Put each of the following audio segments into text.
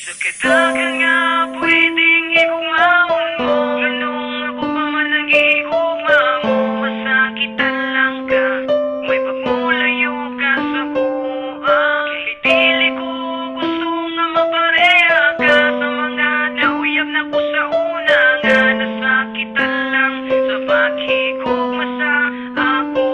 Sa kadagan nga pwedeng igumaon mo, ganong ako pa man nag-iigugma mo. Masakitan lang ka, may pagmulayo ka sa buwan. Kay dili ko gusto nga mapareha ka sa mga nauyab na ko sa una. Nga nasakitan lang sa paghigugma sa ako.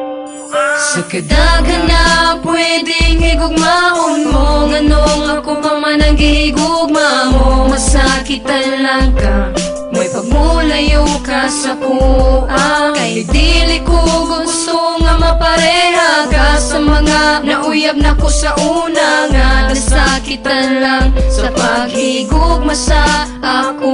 Sa kadagan nga pwedeng igugmaon mo, ganong ako pa man ang gihigugma mo. Masakitan lang ka, may pagmulayo ka sa kuha. Kay dili ko gusto nga mapareha ka sa mga nauyab na ko sa una. Nga nasakitan lang sa paghigugma sa ako.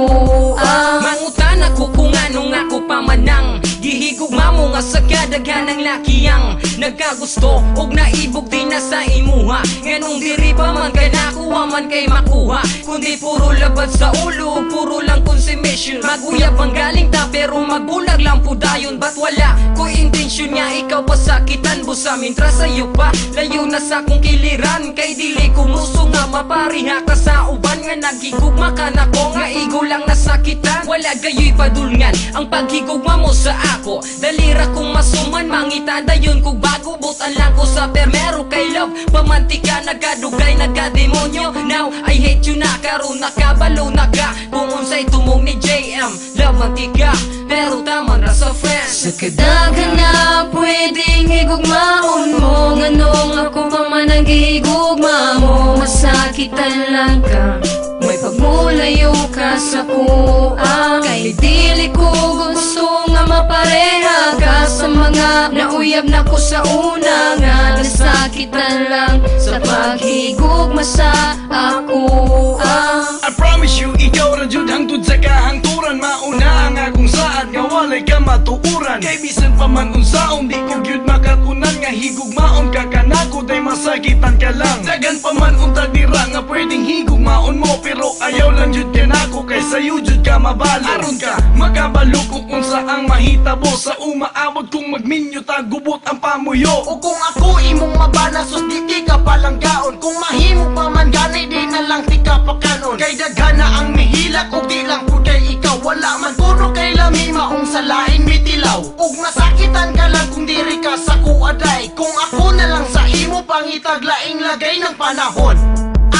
Mangutan ako kung anong ako pamanang gihigugma mo nga sa kadaghan ng lakiyang nagkagusto og naibog din na sa imuha. Nganong diri pa man kay nakuha man kay makuha, kundi puro labad sa ulo, puro lang consummation. Maguyab ang galing ta pero magbulag lang po dayon. Ba't wala ko intensyon nga ikaw pasakitan busa mintra sa'yo pa layo na sa kong kiliran. Kay dili ko muso nga mapariha ka sa uban nga naghigugma ka na ko nga igo lang nasakitan. Wala gayo'y padulngan ang paghigugma mo sa ako. Dalira kong masuman mangita dayon kog bago butan lang ko sa permero kay love pamantika nagadugay nagademonyo. Now I hate you na karon nakabalo na ka kung unsay tumong ni JM love mantika pero tama na sa friends. Sa kadagan nga pwedeng igugmaon mo, ganong ako pa man ang gihigugma mo. Masakitan lang ka, may pagmulayo ka sa kuha. Kay dili ko gusto nga mapareha ka sa mga nauyab na ko sa una. Nga nasakitan lang sa paghigugma sa ako. I promise you, ikaw ra jud hangtod sa kahangturan. Mauna ang akong saad nga walay ka matuuran. Kay bisan pa man unsaon di ko gyud makatunan nga higugmaon ka kanako day masakitan ka lang. Dagan pa man unta dira nga pwedeng higugmaon mo, pero ayaw lang jud kanako kay sayo jud ka mabalo. Aron ka makabalo kung unsa ang mahitabo sa umaabot kung magminyo ta gubot ang pamuyo. O kung ako imong mabana sus di ka palang gaon. Kung mahimo pa man gani di na lang ti ka pakanon. Kay daghana ang mihilak ug di lang pud kay ikaw. Wala man kuno kay lami maong sa laing mitilaw. Ug masakitan ka lang kung diri ka sa kuaday. Kung ako na lang sa imo pangitag laing lagay ng panahon.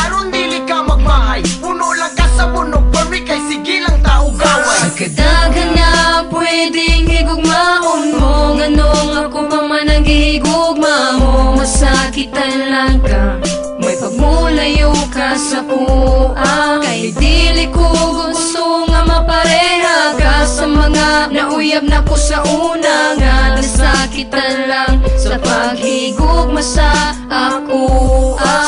Aron dili ka magmahay, puno lang ka sa bunog permi kay sige lang tao gaway. Sa kadagan nga pwedeng igugmaon mo, ganong ako pa man ang gihigugma mo. Masakitan lang ka, may pagmulayo ka sa kuha. Kay dili ko gusto nga mapareha ka sa mga nauyab na ko sa una. Nga nasakitan lang sa paghigugma sa ako.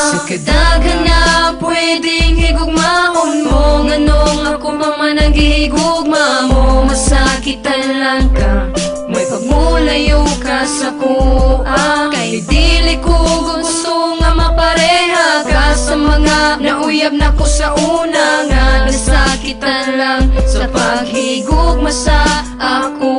Sa kadagan nga pwedeng higugmaon mo, ganong ako pa man ang gihigugma mo. Masakitan lang ka, may pagmulayo ka sa kuha. Kay dili ko gusto nga mapareha ka sa mga nauyab na ko sa una. Nga nasakitan lang sa paghigugma sa ako.